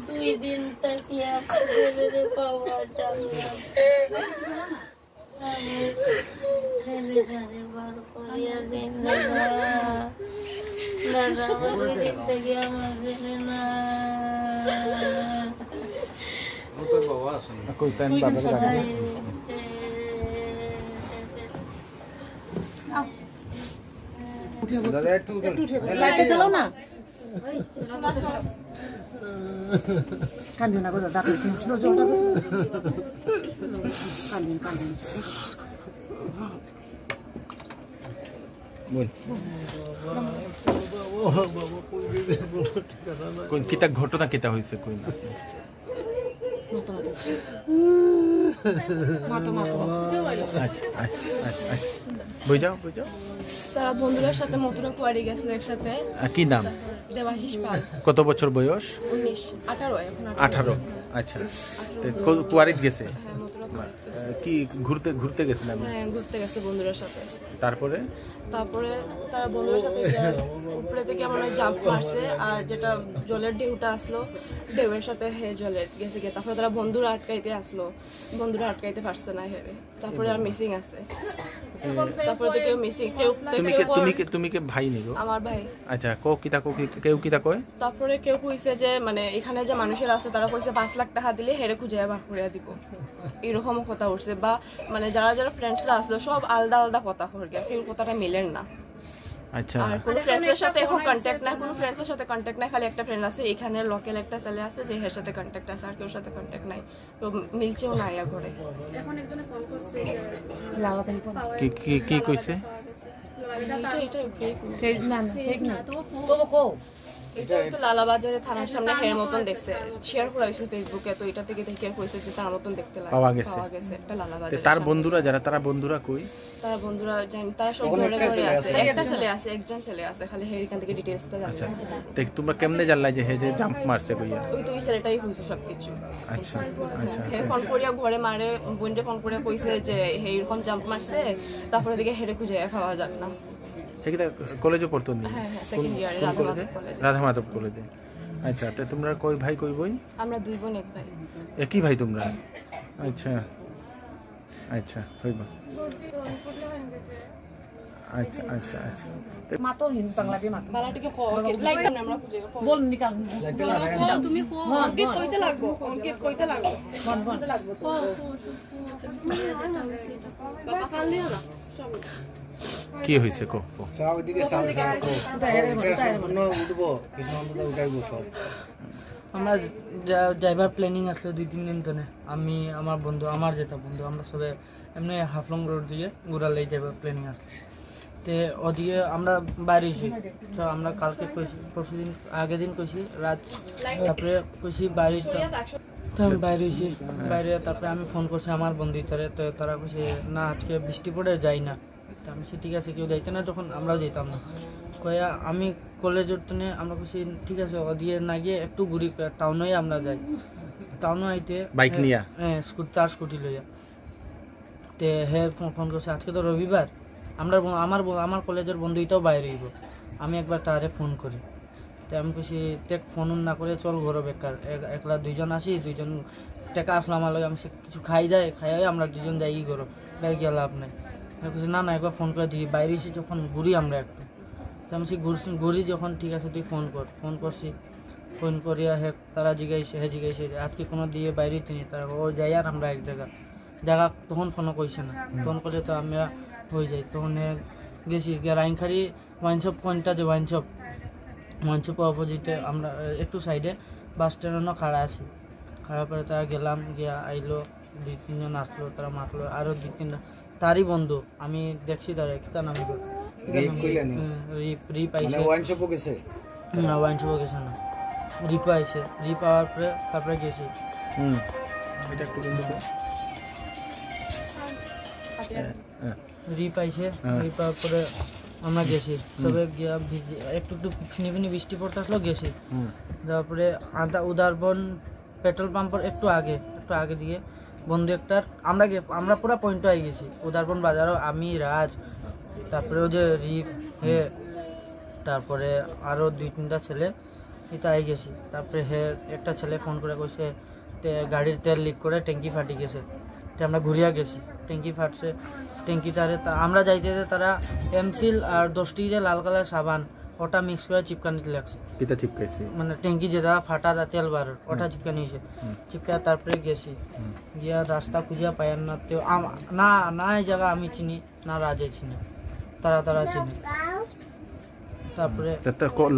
দুই দিন থেকে পাওয়া যাবে বার করিয়া দিন দাদা আমার দিন থেকে আমার দিনে না চলো না কান্দিও না গো দাদা জলটা কান্দিন কান্দিন কোন কিতা ঘটনা কিতা হইছে কই না বুঝাও বুঝাও তারা বন্ধুদের সাথে মথুরা কুয়ারি গেছিল একসাথে কি নাম দেবাশিস পাল কত বছর বয়স 18 আচ্ছা কুয়ারিত গেছে কি ঘুরতে ঘুরতে গেছিলাম হ্যাঁ ঘুরতে গেছে বন্ধুদের সাথে তারপরে তারা বন্ধুদের সাথে উপরে থেকে মনে হয় জাম্প মারছে আর যেটা জলের ঢেউটা আসলো ঢেউয়ের সাথে হে জলের গেছে গিয়ে তারপরে তারা বন্ধুরা আটকাইতে পারছে না হেরে তারপরে আর মিসিং আছে তারপরে তো কেউ মিসিং তুমি কে ভাই নিগো আমার ভাই আচ্ছা কেউ কিতা কয় তারপরে কেউ কইছে যে মানে এখানে যে মানুষের আছে তারা কইছে 5 লাখ টাকা দিলে হেরে খুঁজে বার করে দিব এরকম কথা উঠছে বা মানে যারা ফ্রেন্ডসরা আসলো সব আলাদা আলাদা কথা হয়ে গেছে কেউ কথাটা মিলেন না আচ্ছা আর কোন ফ্রেন্ডসের সাথে এখন কন্টাক্ট নাই কোন ফ্রেন্ডসের সাথে কন্টাক্ট নাই খালি একটা ফ্রেন্ড আছে এখানে লোকাল একটা ছেলে আছে যে এর সাথে কন্টাক্ট আছে আর কেউ সাথে কন্টাক্ট নাই তো মিলছেও না আয়া ঘরে এখন একজনে ফোন করছে কি কইছে এটা তো লালাবাজারে থানার সামনে হের মতন দেখছে শেয়ার করা হয়েছে ফেসবুকে তো এটা থেকে দেখে কইছে যে তার মতন দেখতে লাগে পাওয়া গেছে একটা লালাবাজারে তার বন্ধুরা যারা তারা বন্ধুরা কই তারা বন্ধুরা জানি তারা সব ঘরে ঘরে আছে একটা ছেলে আছে একজন ছেলে আছে খালি হের এখান থেকে ডিটেইলসটা জানি আচ্ছা দেখ তোমরা কেমনে জানলা যে হে যে জাম্প মারছে কইয়া ওই তো ওই ছেলেটাই কইছে সবকিছু আচ্ছা আচ্ছা হে ফোন করিয়া ঘরে মারে বন্ধে ফোন করে কইছে যে হে এরকম জাম্প মারছে তারপরে দিকে হেরে খুঁজে পাওয়া যায় না হেকিটা কলেজে পড়তো নি হ্যাঁ সেকেন্ড ইয়ারে রাধা মাধব কলেজে আচ্ছা তো তোমরা কই ভাই কই বোন আমরা দুই বোন এক ভাই একই ভাই তোমরা আচ্ছা আচ্ছা হইবা আচ্ছা আচ্ছা আচ্ছা মা তো হিন বাংলা দিয়ে মাতো বালাটিকে লাইক না আমরা খুঁজে বল নিকাল তুমি অঙ্কিত কইতে লাগবো বলতে লাগবো তো বাবা কাল দিও না সব কি হইছে কো ওইদিকে উঠবো উঠাইবো সব আমরা যাইবার প্ল্যানিং আসলো 2-3 দিন ধরে আমি আমার বন্ধু আমার যেটা বন্ধু আমরা সবাই এমনি হাফলং রোড দিয়ে ঘুরালে যাইবার প্ল্যানিং আসলো তে ওদিকে আমরা বাইরে হয়েছি আমরা কালকে কইছি পরশুদিন আগের দিন কইছি রাত তারপরে কইছি বাইরে তো আমি বাইরে হয়েছি বাইরে তারপরে আমি ফোন করছি আমার বন্ধু তো তারা কইছে না আজকে বৃষ্টি পড়ে যাই না আমি ঠিক আছে কেউ যাইতে না যখন আমরাও যেতাম না কয়া আমি কলেজের টনে আমরা কিছু ঠিক আছে ওদিকে না গিয়ে একটু ঘুরি টাউনে আমরা যাই টাউনে আইতে বাইক নিয়া হ্যাঁ স্কুটি লইয়া তে হে ফোন করছে আজকে তো রবিবার আমরা আমার কলেজের বন্ধু এটাও বাইরে হইব আমি একবার তারে ফোন করি তো আমি কিছু টেক ফোন না করে চল ঘর বেকার একলা দুইজন আসি দুইজন টেকা আসলো আমার লগে আমি কিছু খাই আমরা দুজন যাই ঘর বাইরে গিয়ে লাভ নাই না একবার ফোন করে দিই বাইরে এসে যখন ঘুরি আমরা একটু তো আমি ঘুরি যখন ঠিক আছে তুই ফোন করছি ফোন করিয়া তারা জিজ্ঞাসা আজকে কোনো দিয়ে বাইরে তিনি তারা ও যাই আর আমরা এক জায়গা তখন ফোনও কইছে না তখন করে তো আমরা হয়ে যাই তখন গেছি রাইনখারি ওয়াইনশপ কোনটা যে ওয়াইনশপ অপোজিটে আমরা একটু সাইডে বাস স্ট্যান্ডও খাড়া আছি খাড়া পরে তারা গেলাম গিয়া আইলো 2-3 জন আসলো তারা মাতলো আরও 2-3 তারই বন্ধু আমি দেখছি তারা কি তার নাম রিপ আইছে ওয়াইনশপও গেছে না ওয়াইনশপও গেছে না রিপ আইছে রিপ আওয়ার পরে তারপরে গেছি এটা একটু বন্ধ করো। হ্যাঁ, রিপ আইছে, হ্যাঁ। রিপ পাওয়ার পরে আমরা গেছি সবে গিয়া একটু একটু ফিনি ফিনি বৃষ্টি পড়তে আসলো গেছি। হুম, যাওয়ার পরে উদারবন পেট্রোল পাম্পের একটু আগে দিয়ে বন্ধু একটার আমরা পুরো পয়েন্ট হয়ে গেছি। উদারবন বাজারও আমি, রাজ, তারপরে ওই যে রিপ হে, তারপরে আরও 2-3টা ছেলে এটা আই গেছি। তারপরে হে একটা ছেলে ফোন করে কইছে গাড়ির তেল লিক করে ট্যাঙ্কি ফাটি গেছে। তো আমরা ঘুরিয়া গেছি, ট্যাঙ্কি ফাটছে, ট্যাঙ্কি তারে আমরা যাইতে তারা এমসিল আর 10টি যে লাল কালার সাবান ওটা মিক্স করে চিপকানিতে লাগছে। এটা চিপকাইছি। মানে ট্যাঙ্কি যেটা ফাটা তেল বার ওটা চিপকানি হয়েছে। চিপকা তারপরে গেছি, গিয়া রাস্তা খুঁজিয়া পাইয়ার না। তো না এই জায়গা আমি চিনি না, রাজে চিনি, তারা চিনি। তারপরে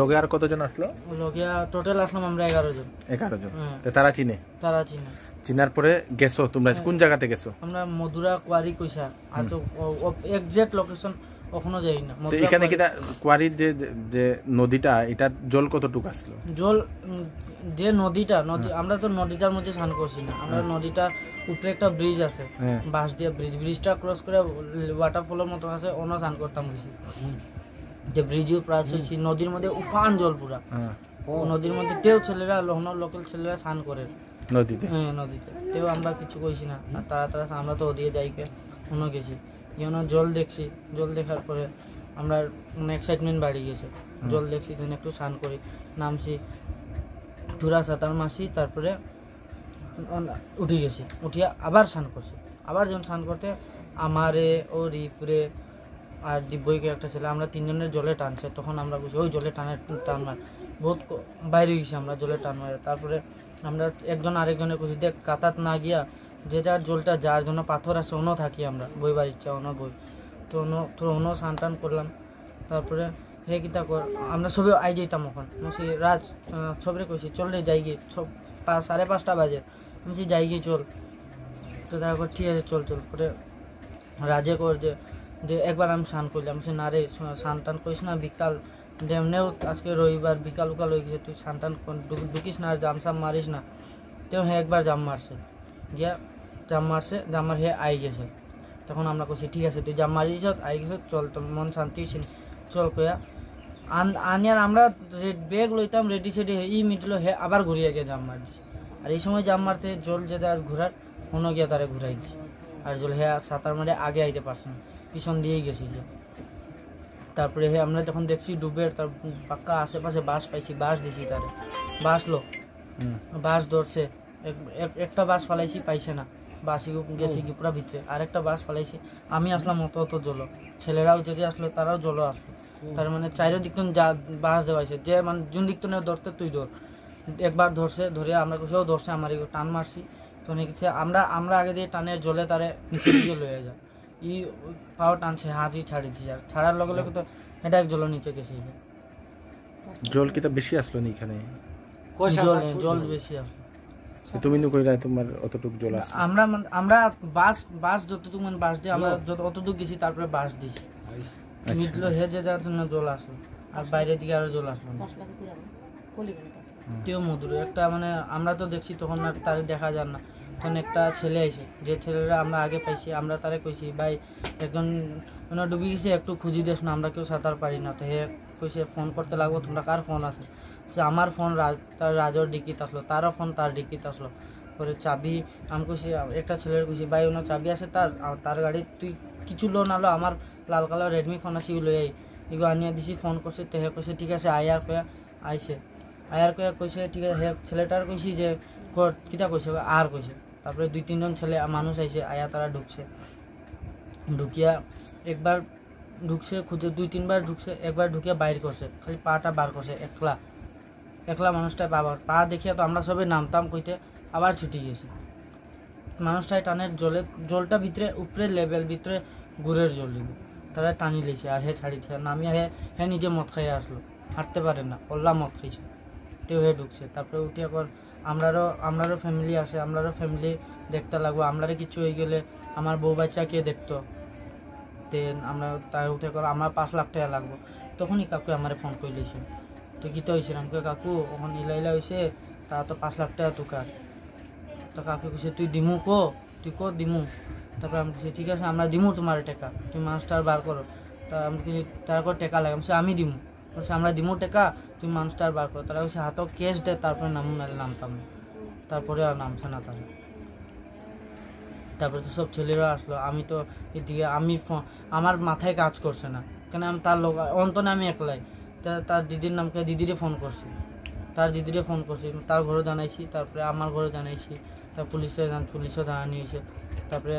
লগে আর কতজন আসলো? লগিয়া টোটাল আসলাম আমরা 11 জন। 11 জন। হ্যাঁ। তো তারা চিনে? তারা চিনে। চিনার পরে গেছো তোমরা কোন জায়গাতে গেছো? আমরা মধুরা কোয়ারি কইসা, আর তো এক্সাক্ট লোকেশন কখনো যাই না। তো এখানে কি কোয়ারির যে নদীটা, এটা জল কতটুকু আসলো? জল যে নদী আমরা তো নদীটার মধ্যে স্নান করছি না, আমরা নদীটা উপরে একটা ব্রিজ আছে, হ্যাঁ। বাঁশ দিয়ে ব্রিজটা ক্রস করে ওয়াটারফলের মতন আছে, অন্য স্নান করতাম গেছি। যে ব্রিজের প্রাস হয়েছি, নদীর মধ্যে উফান জল পুরা। হ্যাঁ, নদীর মধ্যে তেও ছেলেরা লোকাল ছেলেরা স্নান করে নদীতে। হ্যাঁ নদীতে, তেও আমরা কিছু কইছি না। আর তারা আমরা তো ওদিকে যাইকে অন্য গেছি, যেন জল দেখছি। জল দেখার পরে আমরা মানে এক্সাইটমেন্ট বাড়ি গেছে। জল দেখছি, ধরুন একটু স্নান করি, নামছি, পুরা সাঁতার মারছি, তারপরে উঠে গেছি। উঠিয়া আবার স্নান করছি। আবার যখন স্নান করতে আমারে ও রিফরে আর দিব্যইকে একটা ছেলে, আমরা 3 জনের জলে টানছে। তখন আমরা বুঝি ওই জলে টান মার বহুত বাইরে গেছি আমরা জলে টান মারে। তারপরে আমরা একজন আরেকজনের খুশি দেখ কাতাত না গিয়া যে যার জলটা যার জন্য পাথর আছে অন্য থাকি আমরা, বইবার ইচ্ছা অন্য বই তো অন্য স্নান টান করলাম। তারপরে হে কিতা কর আমরা সবে আই যেতাম। ওখান রাজ সবরে কইছি চল রে যাই গিয়ে, 5:30 বাজে। আমি যাই গিয়ে চল। তো দেখা কর ঠিক আছে চল। পরে রাজে কর যে একবার আমি স্নান করলাম। সে না রে স্নান টান করিস না, বিকাল যেমনেও আজকে রবিবার বিকাল উকাল হয়ে গেছে, তুই স্নান টান ঢুকিস না, আর জাম সাম মারিস না। তেও হে একবার জাম মারছে, গিয়া জাম মার হে আই গেছে। তখন আমরা কইছি ঠিক আছে তুই জাম মারিস আই গেছে, চল তোর মন শান্তি হয়েছে চল কয়া আনিয়ার আমরা ব্যাগ লইতাম রেডি সেডি। ই মিটলো হে আবার ঘুরিয়ে গিয়ে জাম মার দিছে। আর এই সময় জাম মারতে জল যেটা ঘোরার অন্য গিয়া তারে ঘুরাই দিছে। আর জল হে সাঁতার মারে আগে আইতে পারছে না, পিছন দিয়েই গেছি। তারপরে হে আমরা যখন দেখছি ডুবের তার পাক্কা আশেপাশে বাস পাইছি, বাস দিছি তারে, বাসলো বাস ধরছে। একটা বাস ফালাইছি পাইছে না, বাসি গেছি কি পুরা ভিতরে। আর একটা বাস ফালাইছি, আমি আসলাম অত জল, ছেলেরাও যদি আসলো তারাও জল আসলো। তার মানে চারিদিক যা বাস দেওয়াইছে, যে মানে যোন দিক তো ধরতে তুই ধর। একবার ধরছে, ধরে আমরা সেও ধরছে, আমার টান মারছি। তো আমরা আগে দিয়ে টানের জলে তারে নিচে দিয়ে লয়ে যায়। ই পাও টানছে, হাতই ছাড়ি দিছে, ছাড়ার লগে লগে তো এটা এক জল নিচে গেছে। জল কি তো বেশি আসলো না এখানে? জল বেশি আসলো। তুমি তো কইরা তোমার অতটুকু জল আসছে। আমরা বাস যতটুকু মানে বাস দিয়ে আমরা অতটুকু গেছি, তারপরে বাস দিছি মিটলো হে যে যার জন্য জল আসলো। আর বাইরের দিকে আরো জল আসলো না। তেও মধুর একটা মানে আমরা তো দেখছি তখন আর তারে দেখা যান না। তখন একটা ছেলে আইছে, যে ছেলেরা আমরা আগে পাইছি, আমরা তারে কইছি ভাই একজন মানে ডুবি গেছে, একটু খুঁজি দেশ না, আমরা কেউ সাঁতার পারি না। তো হে কইছে ফোন করতে লাগবো, তোমরা কার ফোন আছে? সে আমার ফোন তার রাজর ডিকিতে আসলো, তারও ফোন তার ডিকিতে আসলো। পরে চাবি আমি কইছি, একটা ছেলের কইছি ভাই ওনার চাবি আছে তার গাড়ি, তুই কিছু লো না লো, আমার লাল কালার রেডমি ফোন আছে লই আই, এগুলো আনিয়ে দিছি। ফোন করছে, তো হে কইছে ঠিক আছে আয়ার কয়া আইছে। আয়ার কয়া কইছে ঠিক আছে। হে ছেলেটার কইছি যে কিতা কইছে আর কইছে। তারপরে 2-3 জন ছেলে মানুষ আইছে, আয়া তারা ঢুকছে। ঢুকিয়া একবার ঢুকছে খুঁজে, 2-3 বার ঢুকছে, একবার ঢুকিয়া বাইর করছে, খালি পাটা বার করছে। একলা মানুষটা পা দেখিয়া তো আমরা সবাই নামতাম কইতে, আবার ছুটি গেছি। মানুষটাই টানের জলটা ভিতরে উপরে লেভেল ভিতরে গুড়ের জল দিব, তারা টানি লেছে। আর হে ছাড়িছে, নামিয়া হে নিজে মদ খাইয়ে আসলো, হাঁটতে পারে না, অল্লা মদ খাইছে। তেও হে ঢুকছে। তারপরে উঠিয়া কর আমরারও ফ্যামিলি আছে, আমরারও ফ্যামিলি দেখতে লাগবো। আমরারে কিছু হয়ে গেলে আমার বউ বাচ্চা কে দেখতো? দেন আমরা তাই উঠে কর আমার 5 লাখ টাকা লাগবো। তখনই কাকু আমার ফোন করে লইছে, তো কি তো হয়েছে? আমাকে কাকু ওখানে ইলা হয়েছে, তা তো 5 লাখ টাকা তুকার। তো কাকে কইছে তুই দিমু তুই দিমু। তারপরে আমি কইছি ঠিক আছে আমরা দিমু তোমার টাকা, তুমি মানুষটা বার করো। তা আমি কইছি তারপর টাকা লাগে, আমি দিমু। বলছে আমরা দিমু টাকা, তুমি মানুষটা বার করো। তারা কইছে হাতও ক্যাশ দে, তারপরে নামু, নাহলে নামতাম না। তারপরে আর নামছে না তারা। তারপরে তো সব ছেলেরা আসলো, আমি তো এদিকে আমার মাথায় কাজ করছে না, কেন আমি তার লোক অন্তনে আমি একলাই। তার দিদির নামকে দিদিরে ফোন করছি, তার ঘরে জানাইছি, তারপরে আমার ঘরে জানাইছি, তার পুলিশও জানানি হয়েছে। তারপরে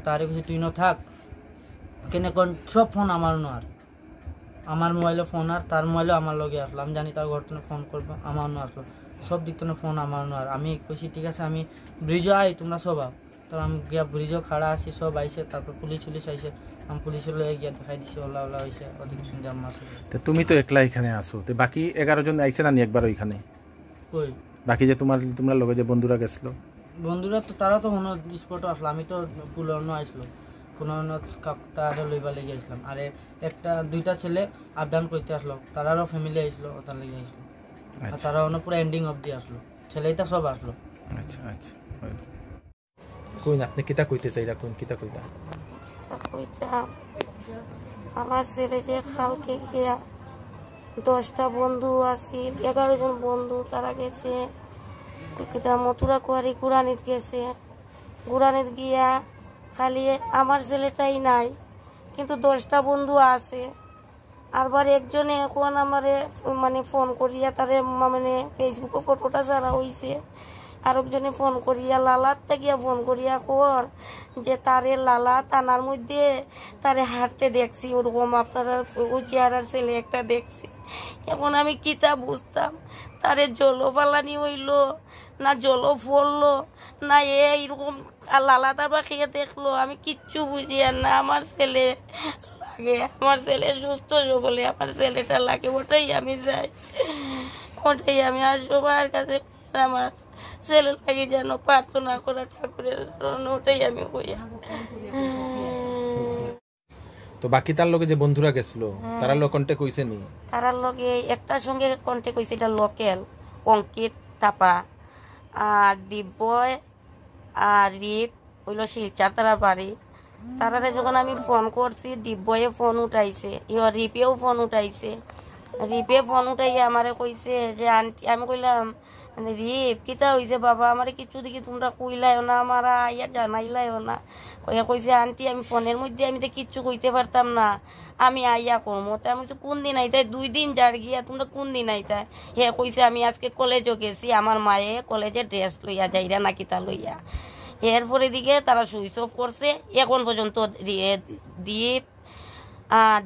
তারে কিছু তুই থাক কেন, সব ফোন আমার আর আমার মোবাইলে ফোন আর তার মোবাইলেও আমার লগে আসলো। আমি জানি তার ঘর থেকে ফোন করবো, আমার আসলো, সব দিক থেকে ফোন আমার আর। আমি কইছি ঠিক আছে আমি ব্রিজও আই, তোমরা সব আও। তারপর আমি গিয়া ব্রিজও খাড়া আসি, সব আইসে। তারপর পুলিশ আইসে, আমি পুলিশের লয়ে গিয়া দেখাই দিছি ওলা হয়েছে ওদিক জাম মারছে। তুমি তো একলা এখানে আসো, তো বাকি 11 জন আইছে না একবার ওইখানে? কই বাকি যে তোমরা লগে যে বন্ধুরা গেছিল? বন্ধুরা তো তারা তো হনো স্পটও আসলো, আমি তো পুনর্ন আসলো, তারা লইবা লেগে আসলাম। আর দুইটা ছেলে আপ ডাউন করতে আসলো, তারারও ফ্যামিলি আসলো, ওটার লেগে আসলো। আর তারা পুরো এন্ডিং অবধি আসলো, ছেলেটা সব আসলো। আচ্ছা আচ্ছা, কোন আপনি কিতা কইতে চাইরা, কোন কিতা কইতা? আমার ছেলে যে কালকে গিয়া 10টা বন্ধু আছিল, 11 জন বন্ধু, তারা গেছে মথুরা কুয়ারি গুরানিত গেছে। গুরানিত গিয়া খালি আমার ছেলেটাই নাই, কিন্তু 10টা বন্ধু আছে। আরবার একজনে এখন আমারে মানে ফোন করিয়া তারে মানে ফেসবুকে ফটোটা ছাড়া হয়েছে, আরেকজনে ফোন করিয়া লালার গিয়া ফোন করিয়া কর যে তারে লালা থানার মধ্যে তারে হাঁটতে দেখছি, ওরকম আপনারা ওই চেহারার ছেলে একটা দেখছি। এখন আমি কিতা বুঝতাম, তারে জলও পালানি হইলো না জলও ফললো না এইরকম লালা তারপা খেয়ে দেখলো, আমি কিচ্ছু বুঝি আর না। আমার ছেলে লাগে, আমার ছেলে সুস্থ বলে আমার ছেলেটা লাগে, ওটাই আমি যাই, ওটাই আমি আর সবার কাছে আমার ছেলে লাগে যেন প্রার্থনা করা ঠাকুরের, ওটাই আমি কই। তো বাকি তার লগে যে বন্ধুরা গেছিল তারা লোক কন্টাক্ট কইছে নি? তারার লগে একটার সঙ্গে কন্টাক্ট হইছে, এটা লোকাল অঙ্কিত থাপা, আর দিব্যয় আর রিপ হইলো শিলচার তারার বাড়ি। তারারে যখন আমি ফোন করছি দিব্যয়ে ফোন উঠাইছে, রিপেও ফোন উঠাইছে। রিপে ফোন উঠাইয়া আমারে কইছে যে আন্টি, আমি কইলাম রিপ কিতা হইছে বাবা, আমারে কিছু দেখি তোমরা কইলাইও না, আমার আইয়া জানাইলাইও না। কইছে আন্টি আমি ফোনের মধ্যে আমি তো কিচ্ছু কইতে পারতাম না, আমি আইয়া করবো। তাই আমি কোন দিন আইতাই? 2 দিন যার গিয়া, তোমরা কোন দিন আইতাই? হে কইছে আমি আজকে কলেজও গেছি, আমার মায়ে কলেজে ড্রেস লইয়া যাইরা না কিতা লইয়া। এরপরে দিকে তারা সুইচ অফ করছে, এখন পর্যন্ত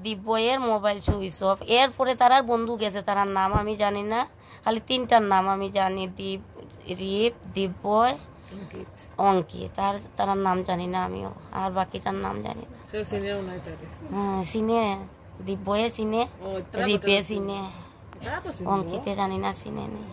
দিব্যয়ের মোবাইল সুইচ অফ। এরপরে তারার বন্ধু গেছে, তারার নাম আমি জানি না, খালি 3টার নাম আমি জানি, রিপ, দিব্যয়, অঙ্কিত, তারার নাম জানি না আমিও, আর বাকিটার নাম জানি না। হ্যাঁ চিনে, দিব্যয়ে চিনে, রিপে চিনে, অঙ্কিতে জানি না চিনে নেই।